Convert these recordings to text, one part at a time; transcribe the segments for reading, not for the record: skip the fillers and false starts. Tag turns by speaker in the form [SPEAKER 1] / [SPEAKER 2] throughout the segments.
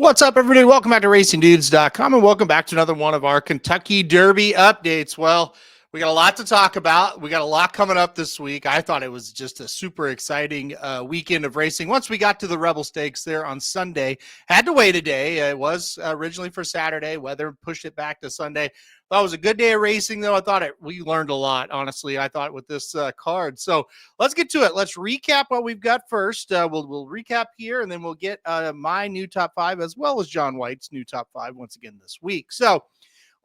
[SPEAKER 1] What's up, everybody? Welcome back to RacingDudes.com and welcome back to another one of our Kentucky Derby updates. Well, we got a lot to talk about. We got a lot coming up this week. I thought it was just a super exciting weekend of racing. Once we got to the Rebel Stakes there on Sunday, had to wait a day. It was originally for Saturday. Weather pushed it back to Sunday. Thought it was a good day of racing, though. I thought we learned a lot, honestly, I thought, with this card. So let's get to it. Let's recap what we've got first. We'll recap here, and then we'll get my new top five as well as Jon White's new top five once again this week. So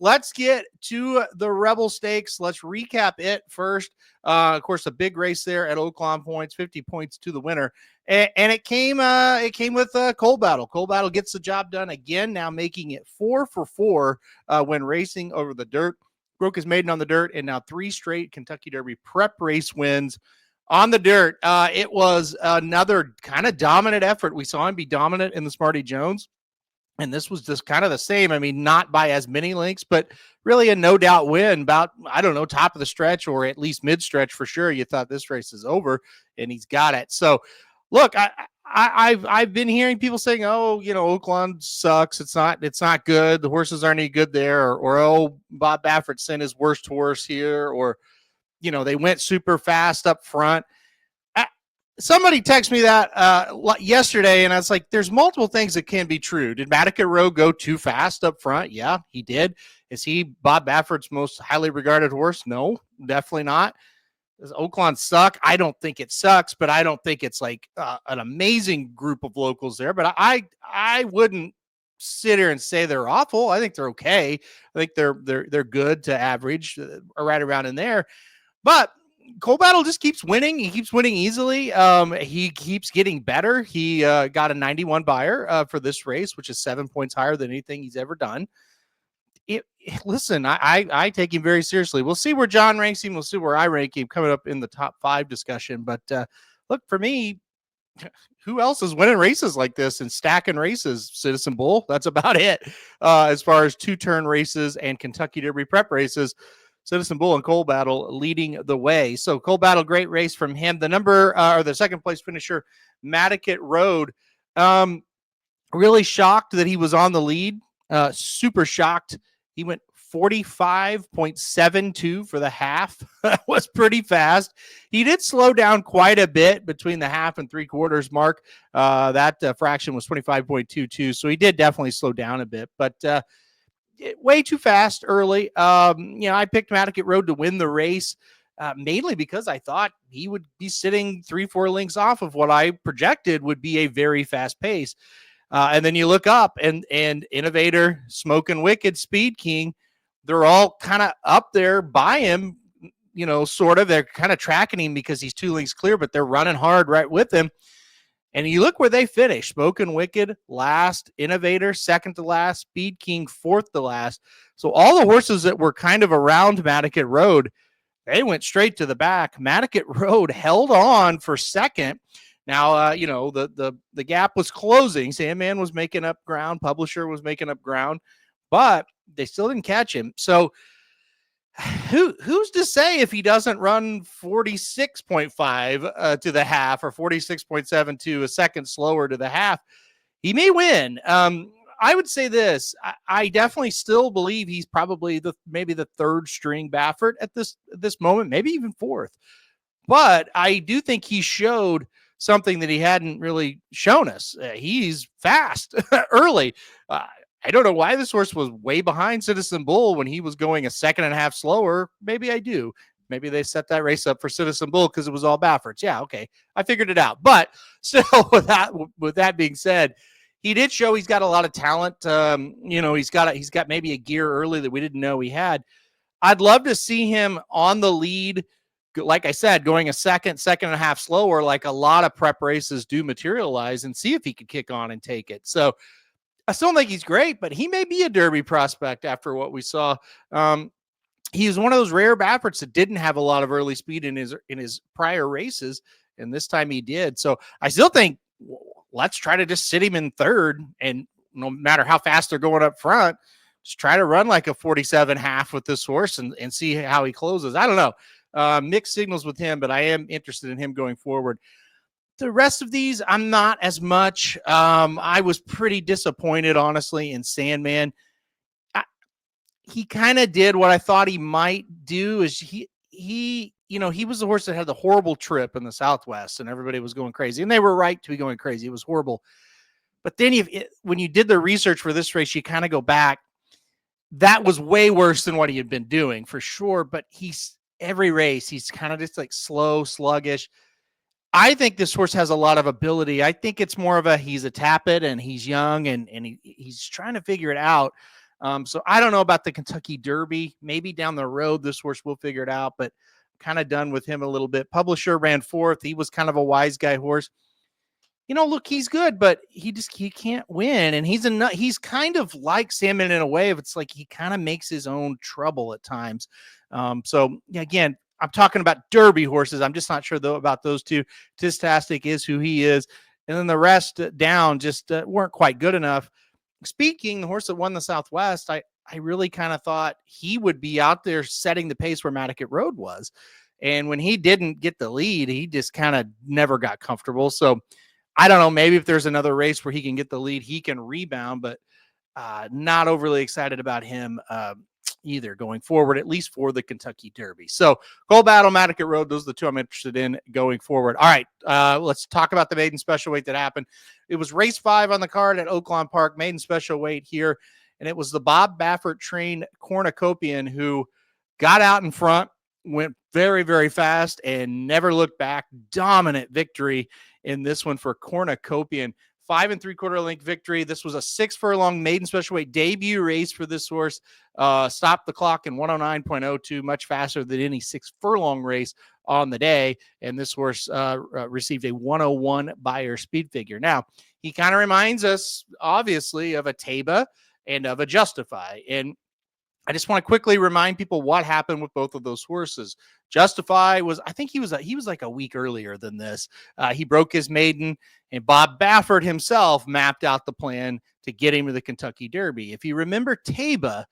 [SPEAKER 1] let's get to the Rebel Stakes. Let's recap it first. Of course, a big race there at Oaklawn points, 50 points to the winner. And it came with Cold Battle. Cold Battle gets the job done again, now making it 4 for 4 when racing over the dirt. Broke his maiden on the dirt, and now 3 straight Kentucky Derby prep race wins on the dirt. It was another kind of dominant effort. We saw him be dominant in the Smarty Jones. And this was just kind of the same. I mean, not by as many lengths, but really a no doubt win about, I don't know, top of the stretch or at least mid stretch for sure. You thought this race is over, and he's got it. So look, I've been hearing people saying, oh, you know, Oaklawn sucks. It's not good. The horses aren't any good there. Or oh, Bob Baffert sent his worst horse here. Or, you know, they went super fast up front. Somebody texted me that yesterday, and I was like, there's multiple things that can be true. Did Matticat Row go too fast up front? Yeah, he did. Is he Bob Baffert's most highly regarded horse? No, definitely not. Does Oaklawn suck? I don't think it sucks, but I don't think it's like an amazing group of locals there. But I wouldn't sit here and say they're awful. I think they're okay. I think they're good to average, right around in there. But Cold Battle just keeps winning. He keeps winning easily. He keeps getting better. He got a 91 beyer for this race, which is 7 points higher than anything he's ever done. Listen, I take him very seriously. We'll see where Jon ranks him. We'll see where I rank him coming up in the top 5 discussion. But look, for me, who else is winning races like this and stacking races? Citizen Bull. That's about it as far as 2-turn races and Kentucky Derby prep races. Citizen Bull and Cold Battle leading the way. So Cold Battle, great race from him. The the second place finisher, Matticat Road, really shocked that he was on the lead. Super shocked. He went 45.72 for the half. That was pretty fast. He did slow down quite a bit between the half and 3/4 mark. That fraction was 25.22. So he did definitely slow down a bit, but way too fast early. I picked Matticat Road to win the race, mainly because I thought he would be sitting 3-4 lengths off of what I projected would be a very fast pace. And then you look up and Innovator, Smokin' Wicked, Speed King, they're all kind of up there by him, sort of. They're kind of tracking him because he's 2 lengths clear, but they're running hard right with him. And you look where they finished. Smokin' Wicked, last. Innovator, second to last. Speed King, fourth to last. So all the horses that were kind of around Matticat Road, they went straight to the back. Matticat Road held on for second. Now, the gap was closing. Sandman was making up ground. Publisher was making up ground. But they still didn't catch him. So who's to say if he doesn't run 46.5 to the half or 46.72, a second slower to the half, he may win. I would say this. I definitely still believe he's probably maybe the 3rd string Baffert at this moment, maybe even 4th. But I do think he showed something that he hadn't really shown us. He's fast early. I don't know why this horse was way behind Citizen Bull when he was going a second and a half slower. Maybe I do. Maybe they set that race up for Citizen Bull because it was all Baffert's. Yeah, okay. I figured it out. But still, with that being said, he did show he's got a lot of talent. He's got maybe a gear early that we didn't know he had. I'd love to see him on the lead. Like I said, going a second and a half slower, like a lot of prep races do materialize, and see if he could kick on and take it. So I still don't think he's great, but he may be a Derby prospect after what we saw. He was one of those rare Bafferts that didn't have a lot of early speed in his prior races, and this time he did. So I still think let's try to just sit him in 3rd, and no matter how fast they're going up front, just try to run like a 47.5 with this horse and see how he closes. I don't know. Mixed signals with him, but I am interested in him going forward. The rest of these, I'm not as much. I was pretty disappointed, honestly, in Sandman. I, he kind of did what I thought he might do. Is he was the horse that had the horrible trip in the Southwest, and everybody was going crazy, and they were right to be going crazy. It was horrible. But then when you did the research for this race, you kind of go back. That was way worse than what he had been doing for sure. But every race, he's kind of just like slow, sluggish. I think this horse has a lot of ability. I think it's more of he's a tappet and he's young and he's trying to figure it out. So I don't know about the Kentucky Derby. Maybe down the road, this horse will figure it out, but kind of done with him a little bit. Publisher ran fourth. He was kind of a wise guy horse. Look, he's good, but he can't win. And he's kind of like Salmon in a way. It's like he kind of makes his own trouble at times. So again, I'm talking about Derby horses. I'm just not sure though about those two. Tistastic is who he is. And then the rest down just weren't quite good enough. Speaking, the horse that won the Southwest, I really kind of thought he would be out there setting the pace where Matticat Road was. And when he didn't get the lead, he just kind of never got comfortable. So I don't know, maybe if there's another race where he can get the lead, he can rebound, but not overly excited about him either going forward, at least for the Kentucky Derby. So Gold Battle, Matticat Road, those are the two I'm interested in going forward. All right, let's talk about the maiden special weight that happened. It was race 5 on the card at Oaklawn Park, maiden special weight here, and it was the Bob Baffert trained cornucopian who got out in front, went very, very fast, and never looked back. Dominant victory in this one for cornucopian. 5 3/4 length victory. This was a 6 furlong maiden special weight debut race for this horse. Stopped the clock in 109.02, much faster than any 6 furlong race on the day. And this horse received a 101 beyer speed figure. Now, he kind of reminds us, obviously, of a Taba and of a Justify. And I just want to quickly remind people what happened with both of those horses. Justify was, I think he was like a week earlier than this. He broke his maiden, and Bob Baffert himself mapped out the plan to get him to the Kentucky Derby. If you remember Taba,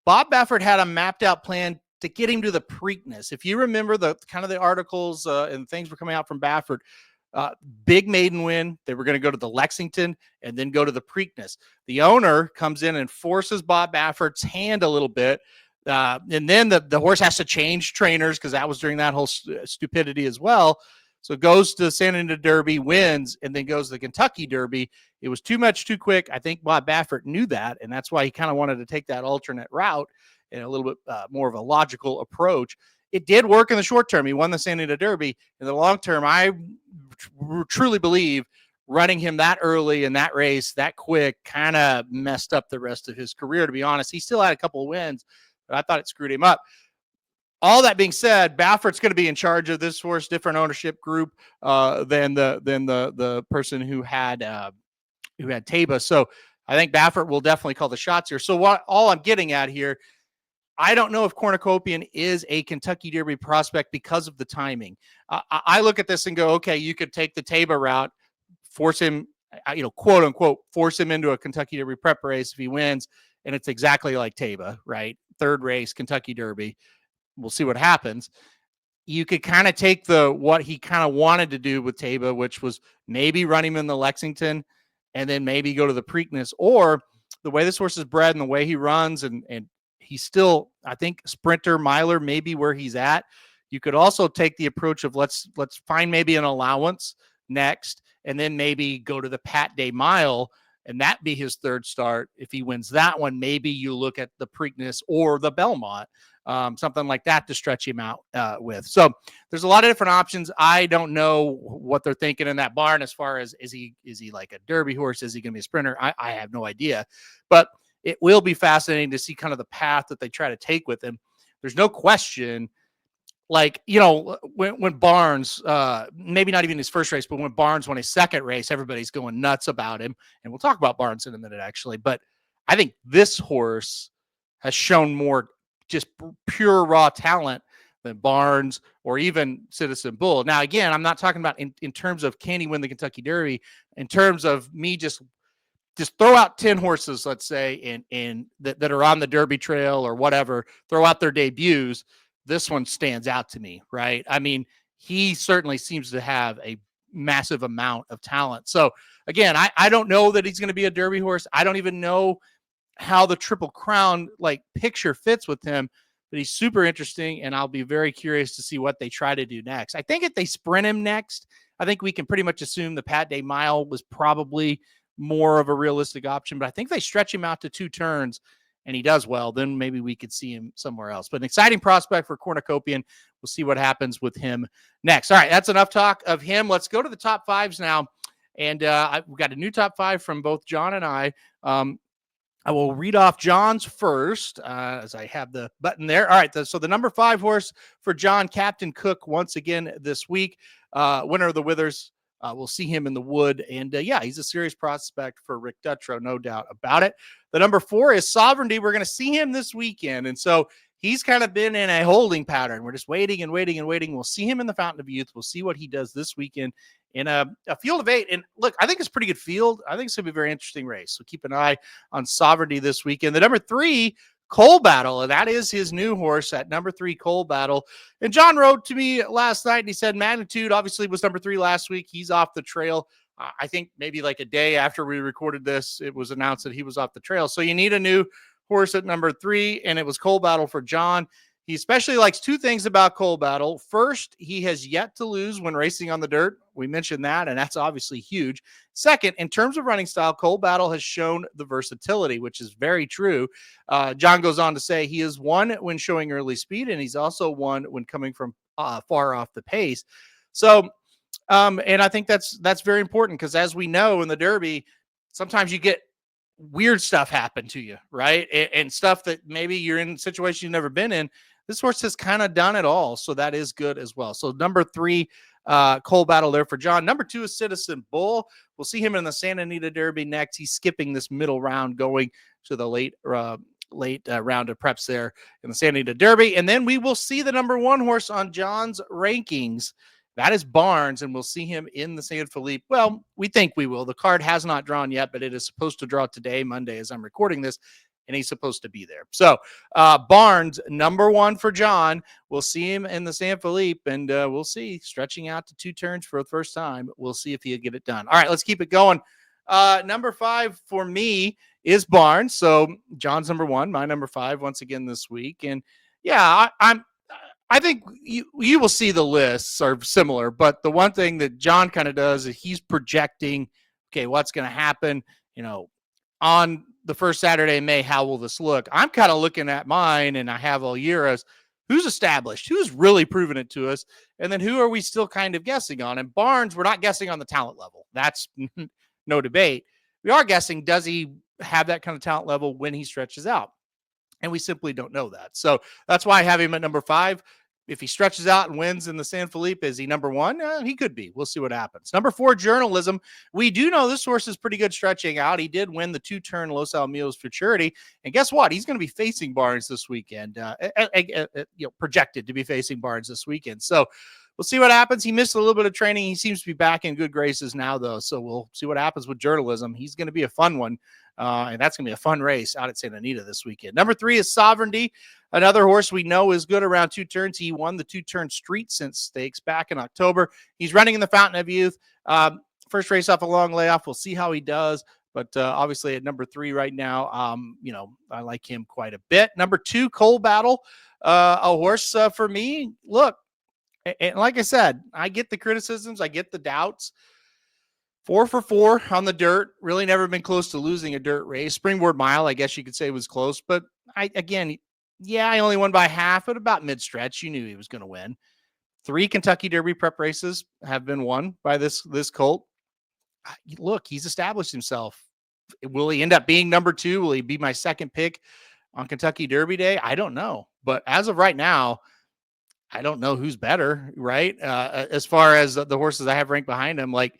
[SPEAKER 1] Bob Baffert had a mapped out plan to get him to the Preakness. If you remember the kind of the articles and things were coming out from Baffert, big maiden win. They were going to go to the Lexington and then go to the Preakness. The owner comes in and forces Bob Baffert's hand a little bit. And then the horse has to change trainers because that was during that whole stupidity as well. So goes to the San Antonio Derby, wins, and then goes to the Kentucky Derby. It was too much, too quick. I think Bob Baffert knew that, and that's why he kind of wanted to take that alternate route and a little bit more of a logical approach. It did work in the short term. He won the San Antonio Derby. In the long term, I truly believe running him that early in that race, that quick, kind of messed up the rest of his career, to be honest. He still had a couple of wins, but I thought it screwed him up. All that being said, Baffert's going to be in charge of this horse, different ownership group than the person who had Taba. So I think Baffert will definitely call the shots here. So all I'm getting at here, I don't know if Cornucopian is a Kentucky Derby prospect because of the timing. I look at this and go, okay, you could take the Taba route, force him, quote unquote, force him into a Kentucky Derby prep race if he wins, and it's exactly like Taba, right? Third race, Kentucky Derby. We'll see what happens. You could kind of take what he kind of wanted to do with Taba, which was maybe run him in the Lexington and then maybe go to the Preakness, or the way this horse is bred and the way he runs and he's still, I think, sprinter, miler, maybe where he's at. You could also take the approach of let's find maybe an allowance next, and then maybe go to the Pat Day Mile, and that be his third start. If he wins that one, maybe you look at the Preakness or the Belmont, something like that to stretch him out with. So there's a lot of different options. I don't know what they're thinking in that barn as far as is he like a Derby horse? Is he going to be a sprinter? I have no idea, but it will be fascinating to see kind of the path that they try to take with him. There's no question, like, when Barnes, maybe not even his first race, but when Barnes won his second race, everybody's going nuts about him. And we'll talk about Barnes in a minute, actually. But I think this horse has shown more just pure raw talent than Barnes or even Citizen Bull. Now, again, I'm not talking about in terms of can he win the Kentucky Derby, in terms of me just throw out 10 horses, let's say, in that are on the Derby trail or whatever, throw out their debuts. This one stands out to me, right? I mean, he certainly seems to have a massive amount of talent. So again, I don't know that he's going to be a Derby horse. I don't even know how the Triple Crown like picture fits with him, but he's super interesting, and I'll be very curious to see what they try to do next. I think if they sprint him next, I think we can pretty much assume the Pat Day Mile was probably more of a realistic option, but I think they stretch him out to 2 turns and he does well, then maybe we could see him somewhere else. But an exciting prospect for Cornucopian. We'll see what happens with him next. All right, that's enough talk of him. Let's go to the top 5s now. And we've got a new top 5 from both Jon and I. I will read off Jon's first as I have the button there. All right, so the number 5 horse for Jon, Captain Cook, once again this week. Winner of the Withers. We'll see him in the Wood. And yeah, he's a serious prospect for Rick Dutrow, no doubt about it. The number 4 is Sovereignty. We're going to see him this weekend. And so he's kind of been in a holding pattern. We're just waiting and waiting and waiting. We'll see him in the Fountain of Youth. We'll see what he does this weekend in a field of 8. And look, I think it's a pretty good field. I think it's going to be a very interesting race. So keep an eye on Sovereignty this weekend. The number 3, Coal Battle, and that is his new horse at number 3, Coal Battle. And Jon wrote to me last night and he said Magnitude obviously was number 3 last week. He's off the trail. I think maybe like a day after we recorded this, it was announced that he was off the trail. So you need a new horse at number 3, and it was Coal Battle for Jon. He especially likes 2 things about Coal Battle. First, he has yet to lose when racing on the dirt. We mentioned that, and that's obviously huge. Second, in terms of running style, Coal Battle has shown the versatility, which is very true. Jon goes on to say he has won when showing early speed, and he's also won when coming from far off the pace. So, and I think that's very important because as we know in the Derby, sometimes you get weird stuff happen to you, right? And stuff that maybe you're in a situation you've never been in. This horse has kind of done it all. So that is good as well. So number 3, Coal Battle there for Jon. Number 2 is Citizen Bull. We'll see him in the Santa Anita Derby next. He's skipping this middle round going to the late round of preps there in the Santa Anita Derby. And then we will see the number 1 horse on Jon's rankings. That is Barnes, and we'll see him in the San Felipe. Well, we think we will. The card has not drawn yet, but it is supposed to draw today, Monday, as I'm recording this, and he's supposed to be there. So Barnes, number 1 for Jon. We'll see him in the San Felipe, and we'll see. Stretching out to 2 turns for the first time. We'll see if he'll get it done. All right, let's keep it going. Number 5 for me is Barnes. So Jon's number 1, my number 5 once again this week. And yeah, I think you will see the lists are similar, but the one thing that Jon kind of does is he's projecting, okay, what's going to happen, on the first Saturday in May, how will this look? I'm kind of looking at mine, and I have all year as who's established, who's really proven it to us, and then who are we still kind of guessing on? And Barnes, we're not guessing on the talent level. That's no debate. We are guessing, does he have that kind of talent level when he stretches out? And we simply don't know that. So that's why I have him at number 5. If he stretches out and wins in the San Felipe, is he number 1? He could be. We'll see what happens. Number 4, Journalism. We do know this horse is pretty good stretching out. He did win the 2-turn Los Alamitos Futurity. And guess what? He's going to be facing Barnes this weekend. Projected to be facing Barnes this weekend. So we'll see what happens. He missed a little bit of training. He seems to be back in good graces now, though. So we'll see what happens with Journalism. He's going to be a fun one. And that's going to be a fun race out at Santa Anita this weekend. Number 3 is Sovereignty. Another horse we know is good around 2 turns. He won the 2-turn Street Sense Stakes back in October. He's running in the Fountain of Youth. First race off a long layoff. We'll see how he does. But obviously at number 3 right now, I like him quite a bit. Number 2, Coal Battle. A horse for me. Look, and like I said, I get the criticisms. I get the doubts. 4 for 4 on the dirt. Really never been close to losing a dirt race. Springboard Mile, I guess you could say, was close. But I only won by half at about mid-stretch. You knew he was going to win. 3 Kentucky Derby prep races have been won by this colt. Look, he's established himself. Will he end up being number 2? Will he be my second pick on Kentucky Derby Day? I don't know. But as of right now, I don't know who's better, right? As far as the horses I have ranked behind him, let's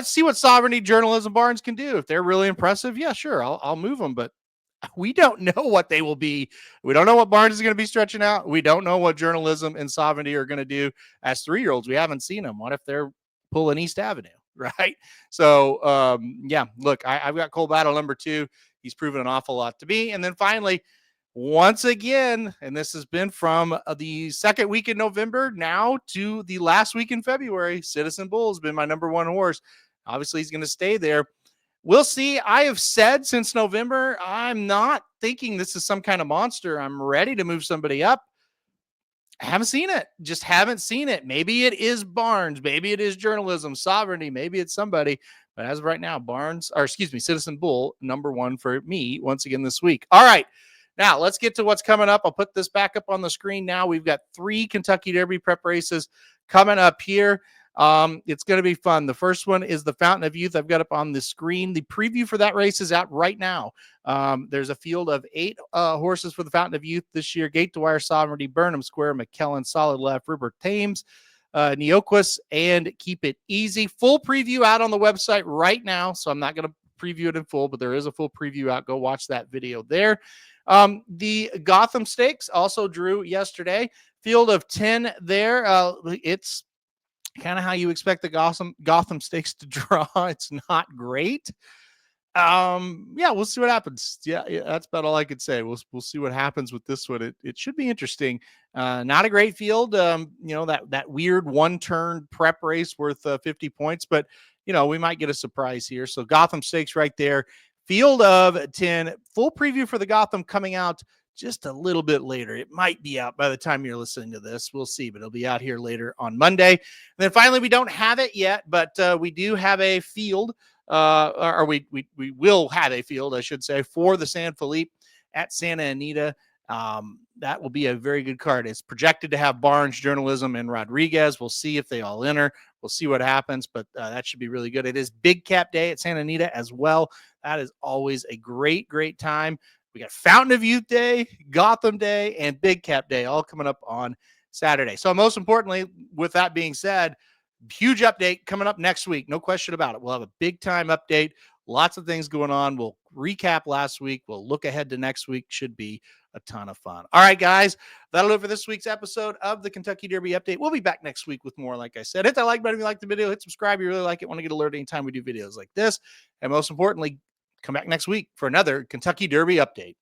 [SPEAKER 1] see what Sovereignty, Journalism, Barnes can do. If they're really impressive, yeah, sure, I'll move them. But we don't know what they will be. We don't know what Barnes is going to be stretching out. We don't know what Journalism and Sovereignty are going to do as 3-year-olds. We haven't seen them. What if they're pulling East Avenue, right? So, look, I've got Coal Battle number 2. He's proven an awful lot to me. And then finally, once again, and this has been from the second week in November now to the last week in February. Citizen Bull has been my number one horse. Obviously, he's going to stay there. We'll see. I have said since November, I'm not thinking this is some kind of monster. I'm ready to move somebody up. I haven't seen it. Just haven't seen it. Maybe it is Barnes. Maybe it is journalism, sovereignty. Maybe it's somebody. But as of right now, Citizen Bull, number one for me once again this week. All right. Now let's get to what's coming up. I'll put this back up on the screen now. We've got 3 Kentucky Derby prep races coming up here. It's going to be fun. The first one is the Fountain of Youth. I've got up on the screen. The preview for that race is out right now. There's a field of 8 horses for the Fountain of Youth this year. Gate to Wire, Sovereignty, Burnham Square, McKellen, Solid Left, River Thames, Neoquist, and Keep It Easy. Full preview out on the website right now. So I'm not going to preview it in full, but there is a full preview out. Go watch that video there. The Gotham Stakes also drew yesterday. Field of 10 there. It's kind of how you expect the Gotham Stakes to draw. It's not great. Yeah, we'll see what happens. Yeah, that's about all I could say. We'll see what happens with this one. It should be interesting. Not a great field. That weird one-turn prep race worth 50 points, but we might get a surprise here. So Gotham Stakes right there. Field of 10. Full preview for the Gotham coming out just a little bit later. It might be out by the time you're listening to this. We'll see, but it'll be out here later on Monday. And then finally, we don't have it yet, but we do have a field, or we will have a field, I should say, for the San Felipe at Santa Anita. That will be a very good card. It's projected to have Barnes, Journalism, and Rodriguez. We'll see if they all enter. We'll see what happens, but that should be really good. It is Big Cap Day at Santa Anita as well. That is always a great, great time. We got Fountain of Youth Day, Gotham Day, and Big Cap Day all coming up on Saturday. So most importantly, with that being said, huge update coming up next week. No question about it. We'll have a big time update. Lots of things going on. We'll recap last week. We'll look ahead to next week. Should be a ton of fun. All right, guys, that'll do it for this week's episode of the Kentucky Derby Update. We'll be back next week with more. Like I said, hit that like button if you like the video. Hit subscribe if you really like it. Want to get alerted anytime we do videos like this. And most importantly, come back next week for another Kentucky Derby Update.